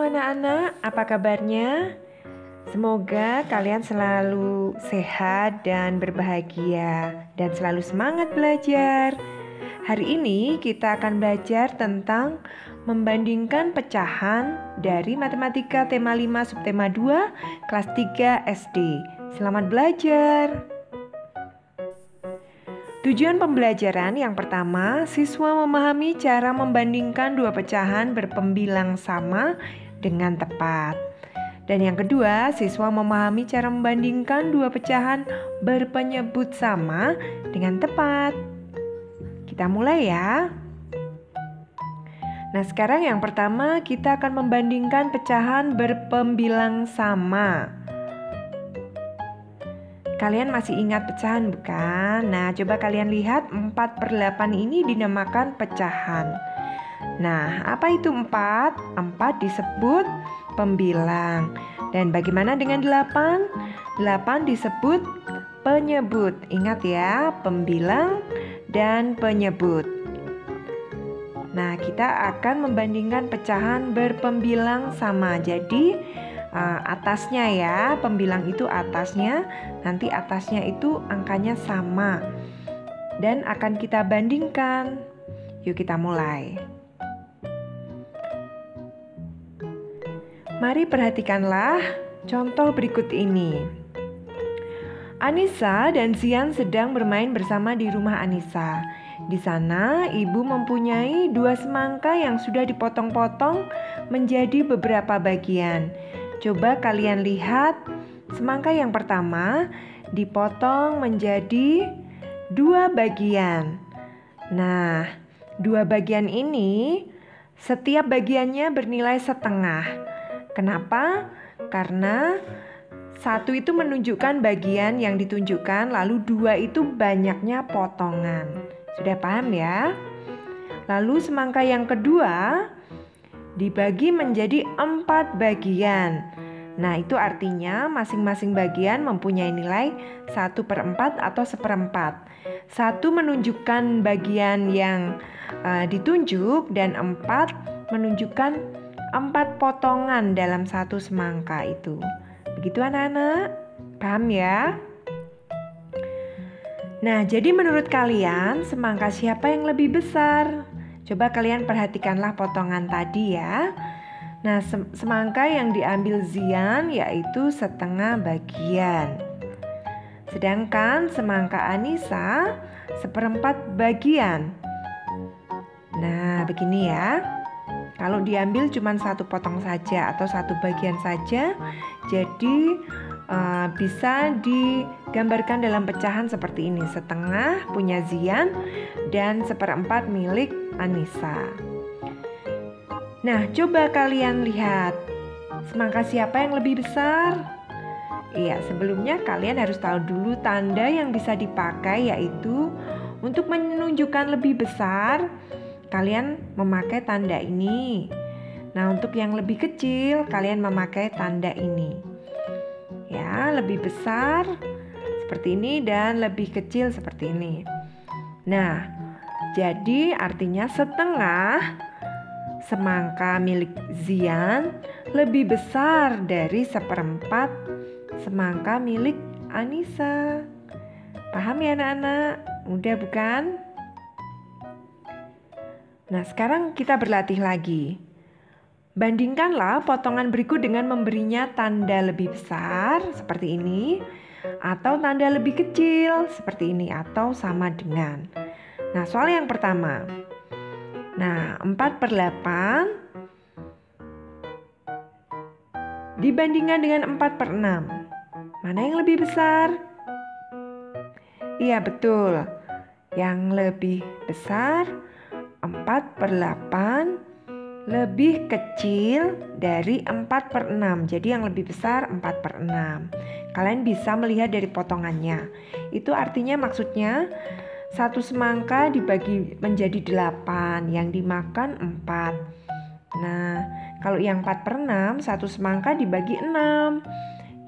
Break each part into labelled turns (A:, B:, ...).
A: anak-anak, apa kabarnya? Semoga kalian selalu sehat dan berbahagia dan selalu semangat belajar. Hari ini kita akan belajar tentang membandingkan pecahan dari matematika tema 5 subtema 2 kelas 3 SD. Selamat belajar. Tujuan pembelajaran yang pertama, siswa memahami cara membandingkan dua pecahan berpembilang sama dengan tepat. Dan yang kedua, siswa memahami cara membandingkan dua pecahan berpenyebut sama dengan tepat. Kita mulai ya. Nah, sekarang yang pertama kita akan membandingkan pecahan berpembilang sama. Kalian masih ingat pecahan bukan? Nah, coba kalian lihat 4/8 ini dinamakan pecahan. Nah, apa itu 4? 4 disebut pembilang. Dan bagaimana dengan 8? 8 disebut penyebut. Ingat ya, pembilang dan penyebut. Nah, kita akan membandingkan pecahan berpembilang sama. Jadi, atasnya ya, pembilang itu atasnya, nanti atasnya itu angkanya sama. Dan akan kita bandingkan. Yuk kita mulai. Mari perhatikanlah contoh berikut ini. Anissa dan Zian sedang bermain bersama di rumah Anissa. Di sana, ibu mempunyai 2 semangka yang sudah dipotong-potong menjadi beberapa bagian. Coba kalian lihat, semangka yang pertama dipotong menjadi 2 bagian. Nah, 2 bagian ini setiap bagiannya bernilai setengah. Kenapa? Karena 1 itu menunjukkan bagian yang ditunjukkan, lalu 2 itu banyaknya potongan. Sudah paham ya? Lalu semangka yang kedua dibagi menjadi 4 bagian. Nah, itu artinya masing-masing bagian mempunyai nilai 1/4 atau 1/4. 1 menunjukkan bagian yang ditunjuk dan 4 menunjukkan 4 potongan dalam 1 semangka itu. Begitu anak-anak? Paham ya? Nah, jadi menurut kalian semangka siapa yang lebih besar? Coba kalian perhatikanlah potongan tadi ya. Nah, semangka yang diambil Zian yaitu setengah bagian. Sedangkan semangka Anissa 1/4 bagian. Nah, begini ya. Kalau diambil cuma 1 potong saja atau 1 bagian saja, jadi bisa digambarkan dalam pecahan seperti ini. Setengah punya Zian dan 1/4 milik Anissa. Nah, coba kalian lihat semangka siapa yang lebih besar? Iya, sebelumnya kalian harus tahu dulu tanda yang bisa dipakai, yaitu untuk menunjukkan lebih besar, kalian memakai tanda ini. Nah, untuk yang lebih kecil, kalian memakai tanda ini. Ya, lebih besar seperti ini dan lebih kecil seperti ini. Nah, jadi artinya setengah semangka milik Zian lebih besar dari 1/4 semangka milik Anissa. Paham ya anak-anak? Mudah bukan? Nah, sekarang kita berlatih lagi. Bandingkanlah potongan berikut dengan memberinya tanda lebih besar seperti ini, atau tanda lebih kecil seperti ini, atau sama dengan. Nah, soal yang pertama. Nah, 4/8 dibandingkan dengan 4/6. Mana yang lebih besar? Iya, betul. Yang lebih besar 4/8 lebih kecil dari 4/6. Jadi yang lebih besar 4/6. Kalian bisa melihat dari potongannya. Itu artinya maksudnya 1 semangka dibagi menjadi 8, yang dimakan 4. Nah, kalau yang 4/6, 1 semangka dibagi 6,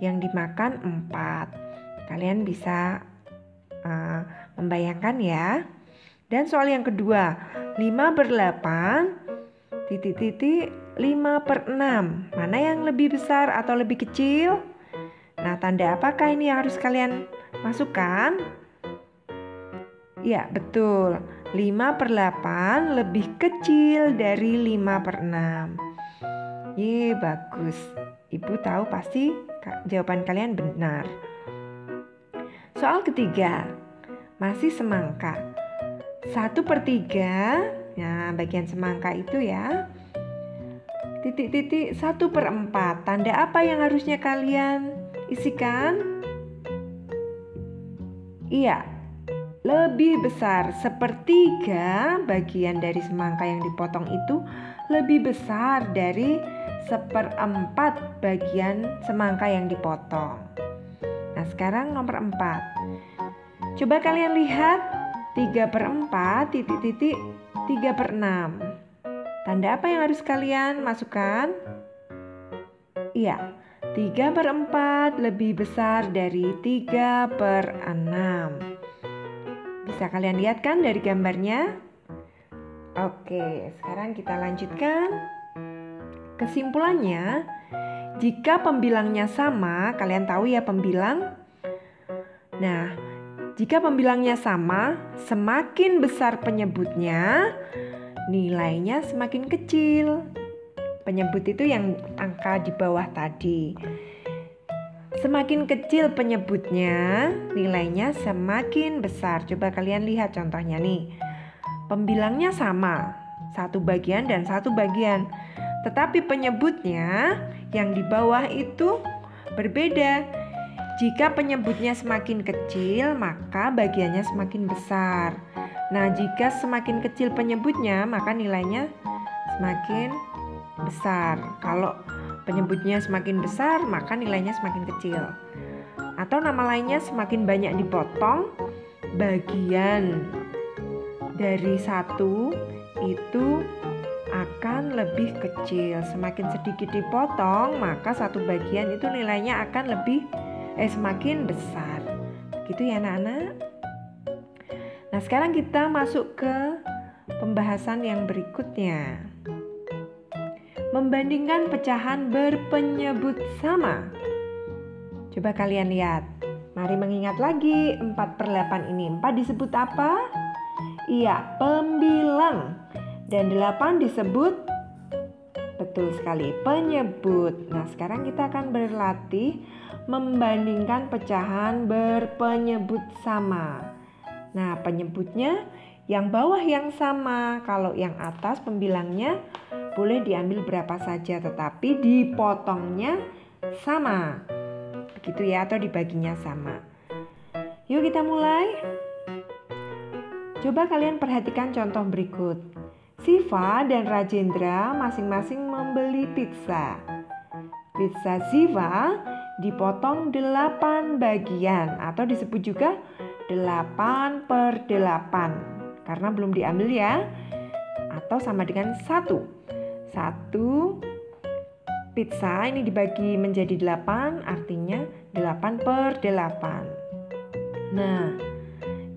A: yang dimakan 4. Kalian bisa membayangkan ya. Dan soal yang kedua, 5/8 5/6. Mana yang lebih besar atau lebih kecil? Nah, tanda apakah ini yang harus kalian masukkan? Ya, betul. 5/8 lebih kecil dari 5/6. Bagus. Ibu tahu pasti jawaban kalian benar. Soal ketiga, masih semangka. 1/3, nah bagian semangka itu ya. Titik-titik 1/4. Tanda apa yang harusnya kalian isikan? Iya, lebih besar. 1/3 bagian dari semangka yang dipotong itu lebih besar dari 1/4 bagian semangka yang dipotong. Nah, sekarang nomor 4. Coba kalian lihat 3/4 titik-titik 3/6. Tanda apa yang harus kalian masukkan? Iya, 3/4 lebih besar dari 3/6. Bisa kalian lihat kan dari gambarnya? Oke, sekarang kita lanjutkan. Kesimpulannya, jika pembilangnya sama, kalian tahu ya pembilang? Nah, jika pembilangnya sama, semakin besar penyebutnya, nilainya semakin kecil. Penyebut itu yang angka di bawah tadi. Semakin kecil penyebutnya, nilainya semakin besar. Coba kalian lihat contohnya nih. Pembilangnya sama, 1 bagian dan 1 bagian. Tetapi penyebutnya yang di bawah itu berbeda. Jika penyebutnya semakin kecil, maka bagiannya semakin besar. Nah, jika semakin kecil penyebutnya, maka nilainya semakin besar. Kalau penyebutnya semakin besar, maka nilainya semakin kecil. Atau nama lainnya, semakin banyak dipotong, bagian dari 1 itu akan lebih kecil. Semakin sedikit dipotong, maka 1 bagian itu nilainya akan semakin besar. Gitu ya anak-anak. Nah, sekarang kita masuk ke pembahasan yang berikutnya. Membandingkan pecahan berpenyebut sama. Coba kalian lihat. Mari mengingat lagi 4/8 ini. 4 disebut apa? Iya, pembilang. Dan 8 disebut, betul sekali, penyebut. Nah, sekarang kita akan berlatih membandingkan pecahan berpenyebut sama. Nah, penyebutnya yang bawah yang sama. Kalau yang atas pembilangnya boleh diambil berapa saja, tetapi dipotongnya sama. Begitu ya, atau dibaginya sama. Yuk kita mulai. Coba kalian perhatikan contoh berikut. Siva dan Rajendra masing-masing membeli pizza. Pizza Siva dipotong 8 bagian atau disebut juga 8/8 karena belum diambil ya. Atau sama dengan 1 pizza ini dibagi menjadi 8, artinya 8/8. Nah,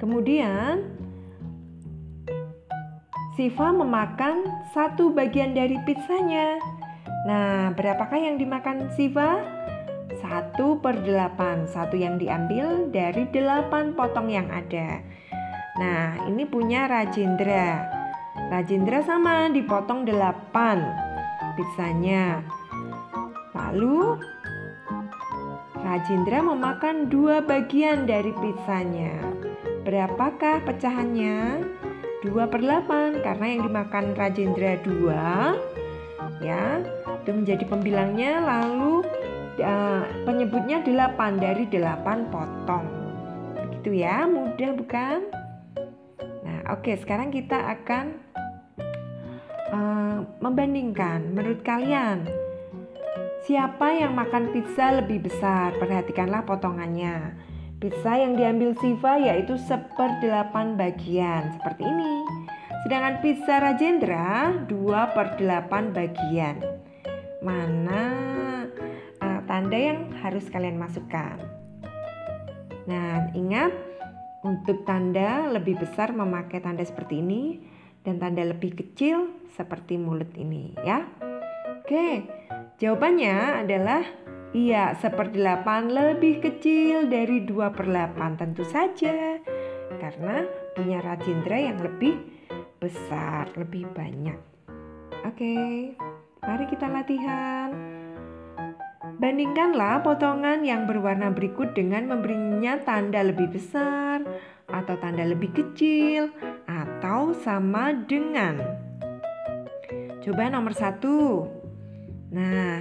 A: kemudian Siva memakan 1 bagian dari pizzanya. Nah, berapakah yang dimakan Siva? 1/8. 1 yang diambil dari 8 potong yang ada. Nah, ini punya Rajendra. Rajendra sama dipotong 8 pizzanya. Lalu Rajendra memakan 2 bagian dari pizzanya. Berapakah pecahannya? 2/8 karena yang dimakan Rajendra 2 ya, itu menjadi pembilangnya. Lalu penyebutnya 8 dari 8 potong. Begitu ya, mudah bukan? Nah, oke, sekarang kita akan membandingkan. Menurut kalian, siapa yang makan pizza lebih besar? Perhatikanlah potongannya. Pizza yang diambil Siva yaitu 1/8 bagian, seperti ini. Sedangkan pizza Rajendra 2/8 bagian. Mana tanda yang harus kalian masukkan? Nah, ingat, untuk tanda lebih besar memakai tanda seperti ini, dan tanda lebih kecil seperti mulut ini ya. Oke, jawabannya adalah iya, 1/8 lebih kecil dari 2/8. Tentu saja, karena punya rajindra yang lebih besar, lebih banyak. Oke, mari kita latihan. Bandingkanlah potongan yang berwarna berikut dengan memberinya tanda lebih besar, atau tanda lebih kecil, atau sama dengan. Coba nomor 1. Nah,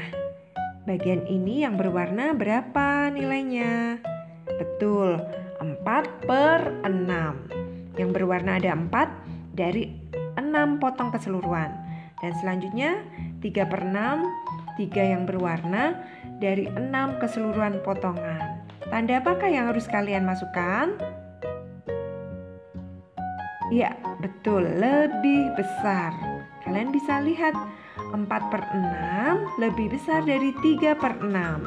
A: bagian ini yang berwarna berapa nilainya? Betul, 4/6. Yang berwarna ada 4 dari 6 potong keseluruhan. Dan selanjutnya 3/6, 3 yang berwarna dari 6 keseluruhan potongan. Tanda apakah yang harus kalian masukkan? Ya, betul, lebih besar. Kalian bisa lihat 4/6 lebih besar dari 3/6.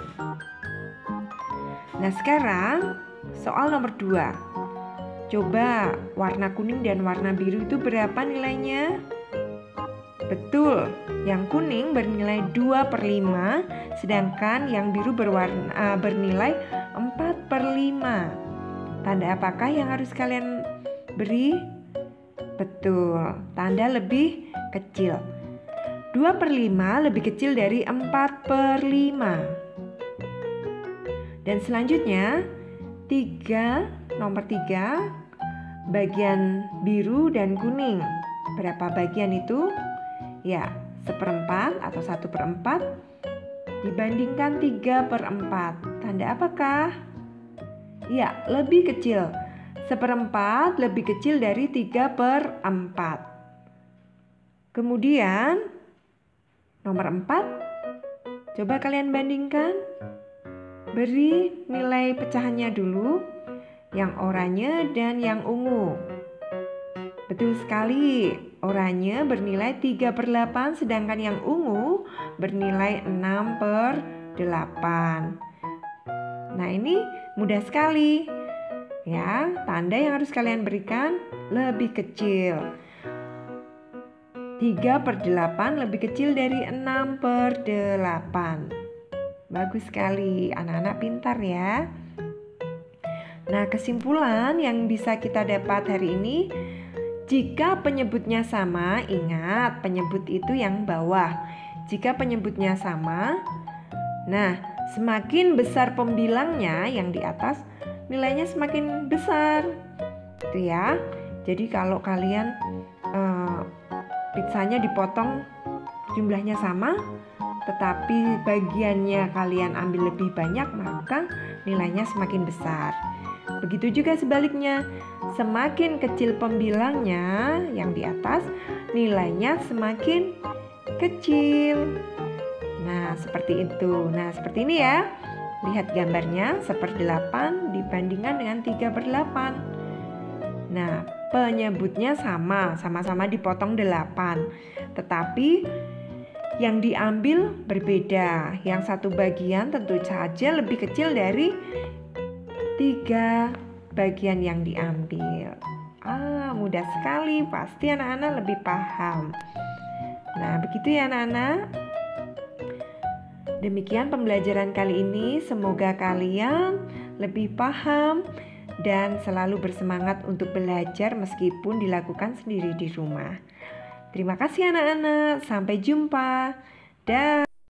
A: Nah, sekarang soal nomor 2. Coba warna kuning dan warna biru itu berapa nilainya? Betul, yang kuning bernilai 2/5, sedangkan yang biru bernilai 4/5. Tanda apakah yang harus kalian beri? Betul, tanda lebih kecil. 2/5 lebih kecil dari 4/5. Dan selanjutnya nomor 3, bagian biru dan kuning. Berapa bagian itu? Ya, 1/4 atau 1/4 dibandingkan 3/4. Tanda apakah? Ya, lebih kecil. 1/4 lebih kecil dari 3/4. Kemudian nomor 4, coba kalian bandingkan. Beri nilai pecahannya dulu, yang oranye dan yang ungu. Betul sekali, oranye bernilai 3/8, sedangkan yang ungu bernilai 6/8. Nah, ini mudah sekali. Ya, tanda yang harus kalian berikan lebih kecil. 3/8 lebih kecil dari 6/8. Bagus sekali, anak-anak pintar ya. Nah, kesimpulan yang bisa kita dapat hari ini, jika penyebutnya sama, ingat penyebut itu yang bawah. Jika penyebutnya sama, nah semakin besar pembilangnya yang di atas, nilainya semakin besar. Itu ya. Jadi kalau kalian pizzanya dipotong jumlahnya sama, tetapi bagiannya kalian ambil lebih banyak, maka nilainya semakin besar. Begitu juga sebaliknya, semakin kecil pembilangnya yang di atas, nilainya semakin kecil. Nah, seperti itu. Nah, seperti ini ya. Lihat gambarnya, 1/8 dibandingkan dengan 3/8. Nah, penyebutnya sama-sama dipotong 8. Tetapi yang diambil berbeda. Yang satu bagian tentu saja lebih kecil dari 3 bagian yang diambil. Mudah sekali, pasti anak-anak lebih paham. Nah, begitu ya anak-anak. Demikian pembelajaran kali ini, semoga kalian lebih paham dan selalu bersemangat untuk belajar meskipun dilakukan sendiri di rumah. Terima kasih anak-anak, sampai jumpa. Dah.